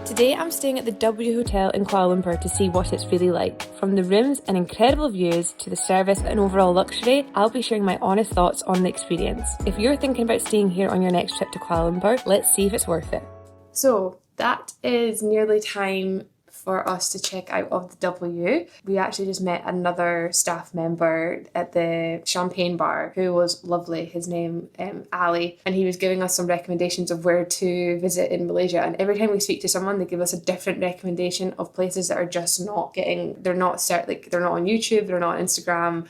Today I'm staying at the W Hotel in Kuala Lumpur to see what it's really like. From the rooms and incredible views to the service and overall luxury, I'll be sharing my honest thoughts on the experience. If you're thinking about staying here on your next trip to Kuala Lumpur, let's see if it's worth it. So that is nearly time for us to check out of the W. We actually just met another staff member at the champagne bar who was lovely. His name Ali, and he was giving us some recommendations of where to visit in Malaysia. And every time we speak to someone, they give us a different recommendation of places that are just not getting. They're not on YouTube, they're not on Instagram.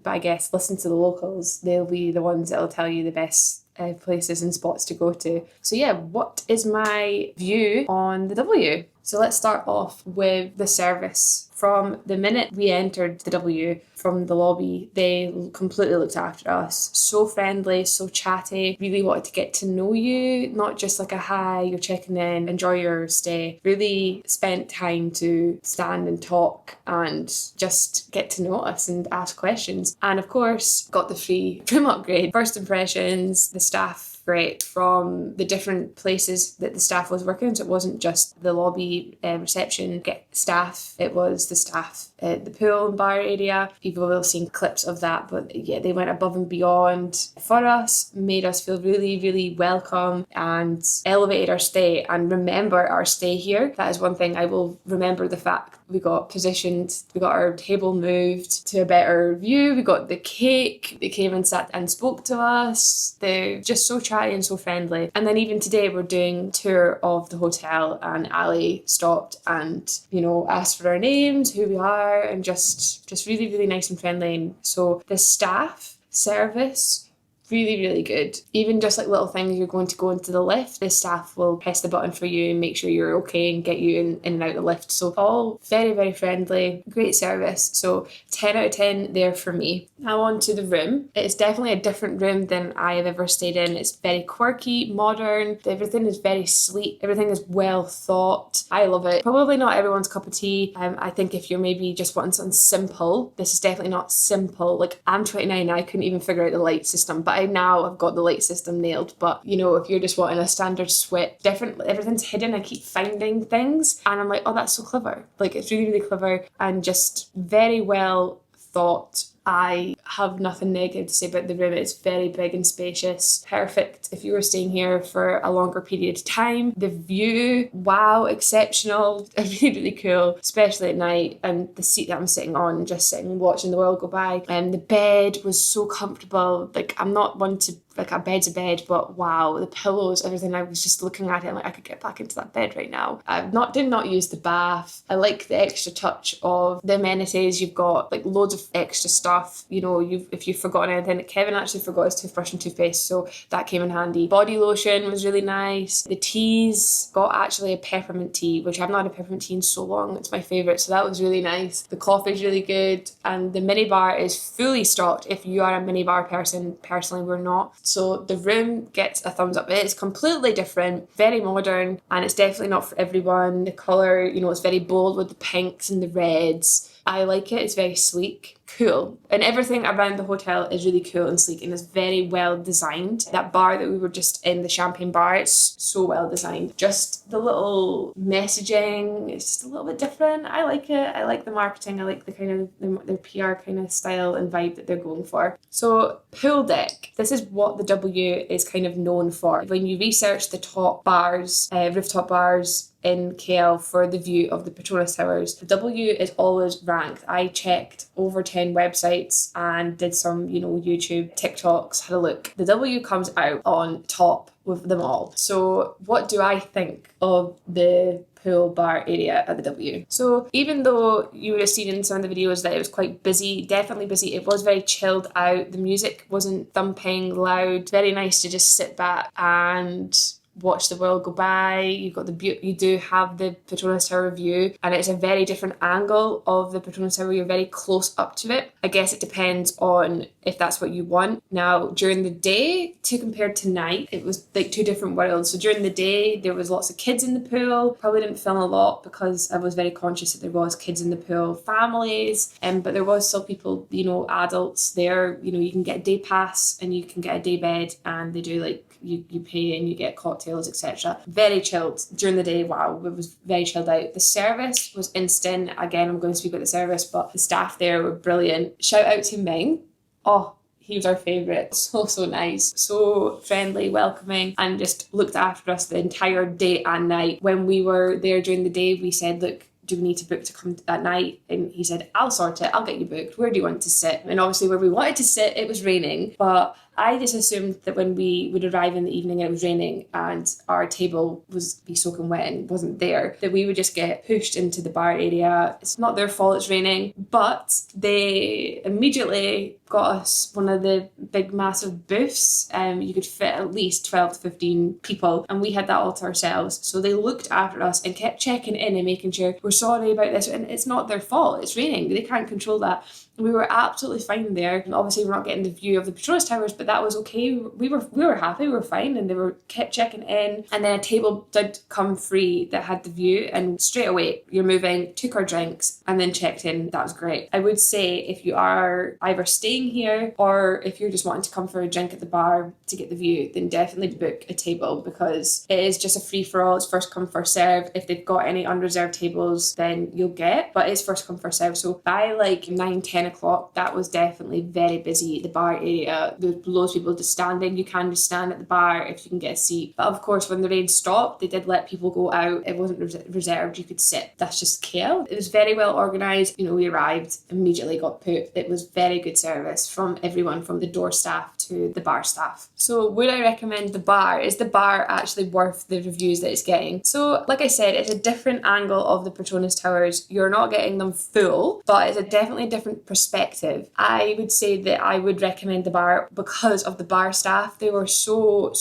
But I guess listen to the locals. They'll be the ones that'll tell you the best places and spots to go to. So yeah, what is my view on the W? So let's start off with the service. From the minute we entered the W from the lobby, they completely looked after us. So friendly, so chatty, really wanted to get to know you, not just like a hi, you're checking in, enjoy your stay. Really spent time to stand and talk and just get to know us and ask questions. And of course, got the free room upgrade. First impressions, the staff great from the different places that the staff was working. So it wasn't just the lobby reception staff, it was the staff at the pool and bar area. People will have seen clips of that, but yeah, they went above and beyond for us, made us feel really, really welcome and elevated our stay and remember our stay here. That is one thing I will remember, the fact we got positioned, we got our table moved to a better view, we got the cake, they came and sat and spoke to us. They're just so chatty and so friendly. And then even today we're doing a tour of the hotel and Ali stopped and, asked for our names, who we are, and just really, really nice and friendly. And so the staff service, really, really good. Even just like little things, you're going to go into the lift, the staff will press the button for you and make sure you're okay and get you in and out of the lift. So all very, very friendly, great service. So 10 out of 10 there for me. Now on to the room. It's definitely a different room than I have ever stayed in. It's very quirky, modern. Everything is very sleek. Everything is well thought. I love it. Probably not everyone's cup of tea. I think if you're maybe just wanting something simple, this is definitely not simple. Like, I'm 29 and I couldn't even figure out the light system, but I've got the light system nailed. But if you're just wanting a standard suite, everything's hidden. I keep finding things and I'm like, oh, that's so clever. Like, it's really, really clever and just very well thought. I have nothing negative to say about the room. It's very big and spacious. Perfect if you were staying here for a longer period of time. The view, wow, exceptional. Really, really cool, especially at night. And the seat that I'm sitting on, just sitting and watching the world go by. And the bed was so comfortable. Like, I'm not one to, like, a bed's a bed, but wow, the pillows, everything. I was just looking at it and like, I could get back into that bed right now. I did not use the bath. I like the extra touch of the amenities. You've got like loads of extra stuff. If you've forgotten anything, Kevin actually forgot his toothbrush and toothpaste, so that came in handy. Body lotion was really nice. The teas, got actually a peppermint tea, which I've not had a peppermint tea in so long. It's my favourite, so that was really nice. The coffee's really good, and the mini bar is fully stocked if you are a mini bar person. Personally, we're not. So the room gets a thumbs up. It's completely different, very modern, and it's definitely not for everyone. The colour, it's very bold with the pinks and the reds. I like it. It's very sleek, cool. And everything around the hotel is really cool and sleek and is very well designed. That bar that we were just in, the champagne bar, it's so well designed. Just the little messaging, it's just a little bit different. I like it. I like the marketing. I like the kind of their PR kind of style and vibe that they're going for. So pool deck. This is what the W is kind of known for. When you research the top bars, rooftop bars, in KL for the view of the Petronas Towers, the W is always ranked. I checked over 10 websites and did some, YouTube, TikToks, had a look. The W comes out on top with them all. So what do I think of the pool bar area at the W? So even though you would have seen in some of the videos that it was quite busy, definitely busy, it was very chilled out. The music wasn't thumping loud. Very nice to just sit back and watch the world go by. You've got you do have the Petronas Tower view, and it's a very different angle of the Petronas Tower. You're very close up to it. I guess it depends on if that's what you want. Now, during the day to compared to night, it was like two different worlds. So during the day, there was lots of kids in the pool. Probably didn't film a lot because I was very conscious that there was kids in the pool, families, but there was still people, adults there. You can get a day pass and you can get a day bed, and they do like you pay and you get cocktails, etc. Very chilled during the day. Wow, it was very chilled out. The service was instant. Again, I'm going to speak about the service, but the staff there were brilliant. Shout out to Ming. Oh, he was our favourite. So nice. So friendly, welcoming, and just looked after us the entire day and night. When we were there during the day, we said, look, do we need to book to come at night? And he said, I'll sort it. I'll get you booked. Where do you want to sit? And obviously where we wanted to sit, it was raining. But I just assumed that when we would arrive in the evening and it was raining and our table was be soaking wet and wasn't there, that we would just get pushed into the bar area. It's not their fault it's raining, but they immediately got us one of the big massive booths. You could fit at least 12 to 15 people, and we had that all to ourselves. So they looked after us and kept checking in and making sure we're sorry about this, and it's not their fault, it's raining, they can't control that. We were absolutely fine there, and obviously we're not getting the view of the Petronas Towers, but that was okay. We were happy, we were fine, and they were kept checking in. And then a table did come free that had the view, and straight away you're moving, took our drinks, and then checked in. That was great. I would say if you are either staying here or if you're just wanting to come for a drink at the bar to get the view, then definitely book a table, because it is just a free for all. It's first come first serve. If they've got any unreserved tables, then you'll get, but it's first come first serve. So by like 9-10 o'clock, that was definitely very busy. The bar area, there's loads of people just standing. You can just stand at the bar if you can get a seat. But of course, when the rain stopped, they did let people go out. It wasn't reserved, you could sit. That's just KL. It was very well organised. We arrived, immediately got put. It was very good service from everyone, from the door staff to the bar staff. So would I recommend the bar? Is the bar actually worth the reviews that it's getting? So like I said, it's a different angle of the Petronas Towers. You're not getting them full, but it's a definitely different perspective. I would say that I would recommend the bar because of the bar staff. They were so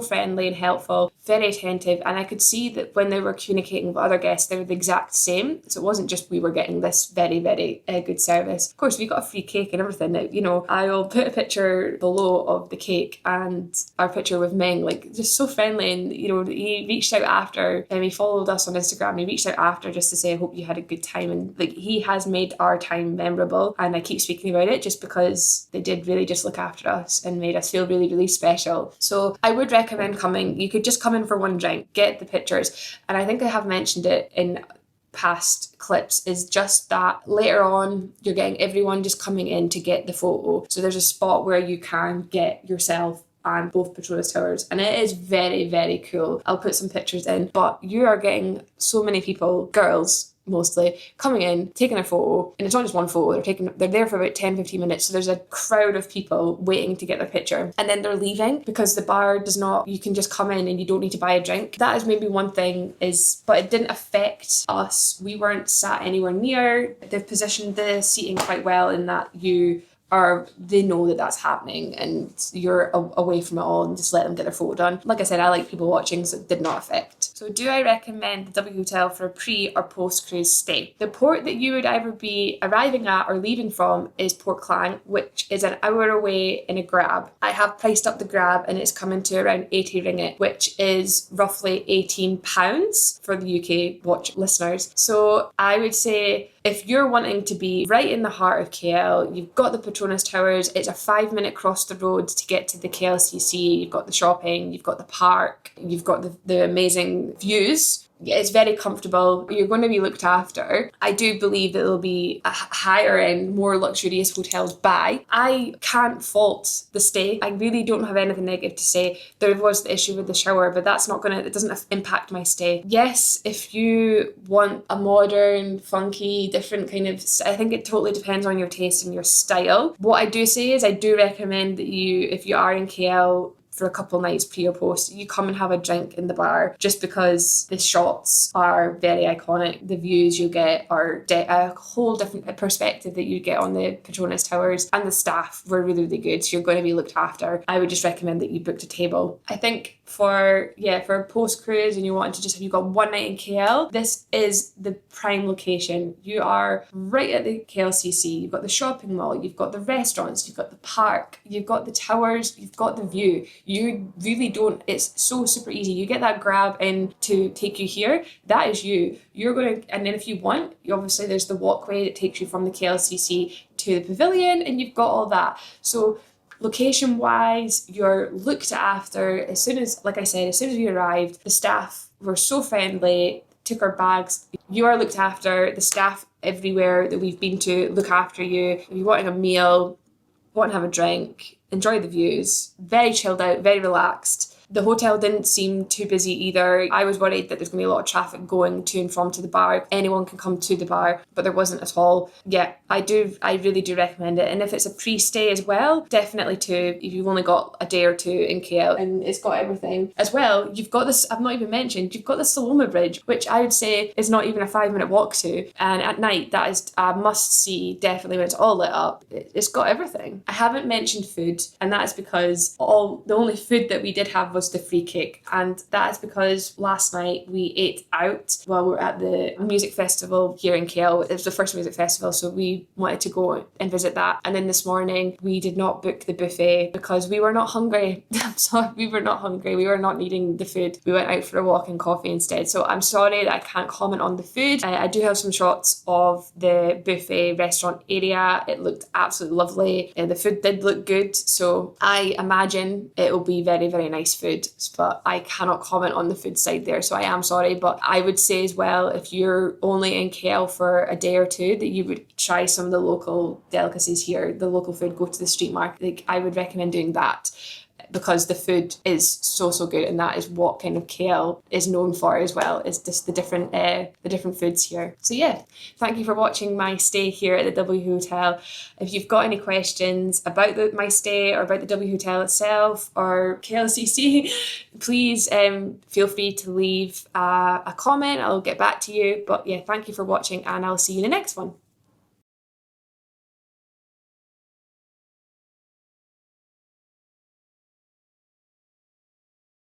friendly and helpful, very attentive, and I could see that when they were communicating with other guests, they were the exact same. So it wasn't just we were getting this very good service. Of course, we got a free cake and everything. Now, I will put a picture below of the cake and our picture with Ming, like just so friendly. And he reached out after, and he followed us on Instagram. He reached out after just to say, I hope you had a good time, and like he has made our time memorable. And I keep speaking about it just because they did really just look after us and made us feel really special. So I would recommend coming. You could just come in for one drink, get the pictures, and I think I have mentioned it in past clips, is just that later on you're getting everyone just coming in to get the photo. So there's a spot where you can get yourself and both Petronas Towers, and it is very cool. I'll put some pictures in, but you are getting so many people, girls mostly, coming in, taking a photo, and it's not just one photo, they're there for about 10-15 minutes, so there's a crowd of people waiting to get their picture, and then they're leaving because the bar does not, you can just come in and you don't need to buy a drink. That is maybe one thing, but it didn't affect us. We weren't sat anywhere near. They've positioned the seating quite well in that they know that that's happening and you're away from it all, and just let them get their photo done. Like I said, I like people watching, so it did not affect. So do I recommend the W Hotel for a pre or post cruise stay? The port that you would either be arriving at or leaving from is Port Klang, which is an hour away in a grab. I have priced up the grab and it's coming to around 80 ringgit, which is roughly £18 for the UK watch listeners. So I would say if you're wanting to be right in the heart of KL, you've got the Petronas Towers, it's a 5-minute cross the road to get to the KLCC, you've got the shopping, you've got the park, you've got the amazing views. It's very comfortable. You're going to be looked after. I do believe that there'll be a higher end, more luxurious hotels by. I can't fault the stay. I really don't have anything negative to say. There was the issue with the shower, but it doesn't impact my stay. Yes, if you want a modern, funky, different kind of, I think it totally depends on your taste and your style. What I do say is I do recommend that if you are in KL, for a couple nights pre or post, you come and have a drink in the bar, just because the shots are very iconic. The views you get are a whole different perspective that you get on the Petronas Towers, and the staff were really good, so you're going to be looked after. I would just recommend that you booked a table. I think for a post cruise and you've got one night in KL, this is the prime location. You are right at the KLCC, you've got the shopping mall, you've got the restaurants, you've got the park, you've got the towers, you've got the view. You really don't, it's so super easy. You get that grab in to take you here, that is you're going to, and then if you want, obviously there's the walkway that takes you from the KLCC to the pavilion, and you've got all that. So Location wise, you're looked after as soon as, like I said, as soon as we arrived, the staff were so friendly, took our bags. You are looked after. The staff everywhere that we've been to look after you. If you're wanting a meal, want to have a drink, enjoy the views, very chilled out, very relaxed. The hotel didn't seem too busy either. I was worried that there's going to be a lot of traffic going to and from to the bar. Anyone can come to the bar, but there wasn't at all. Yeah, I really do recommend it. And if it's a pre-stay as well, definitely too, if you've only got a day or two in KL, and it's got everything. As well, you've got this, I've not even mentioned, you've got the Saloma Bridge, which I would say is not even a 5-minute walk to. And at night, that is a must-see, definitely, when it's all lit up. It's got everything. I haven't mentioned food, and that is because the only food that we did have was the free cake, and that is because last night we ate out while we were at the music festival here in KL. It was the first music festival, so we wanted to go and visit that. And then this morning we did not book the buffet because we were not hungry. I'm sorry, we were not hungry. We were not needing the food. We went out for a walk and coffee instead. So I'm sorry that I can't comment on the food. I do have some shots of the buffet restaurant area. It looked absolutely lovely. The food did look good, so I imagine it will be very, very nice food. But I cannot comment on the food side there, so I am sorry. But I would say as well, if you're only in KL for a day or two, that you would try some of the local delicacies here, the local food, go to the street market. Like, I would recommend doing that, because the food is so good, and that is what kind of KL is known for as well, is just the different foods here. So yeah, thank you for watching my stay here at the W Hotel. If you've got any questions about my stay or about the W Hotel itself or KLCC, please feel free to leave a comment. I'll get back to you. But yeah, thank you for watching, and I'll see you in the next one.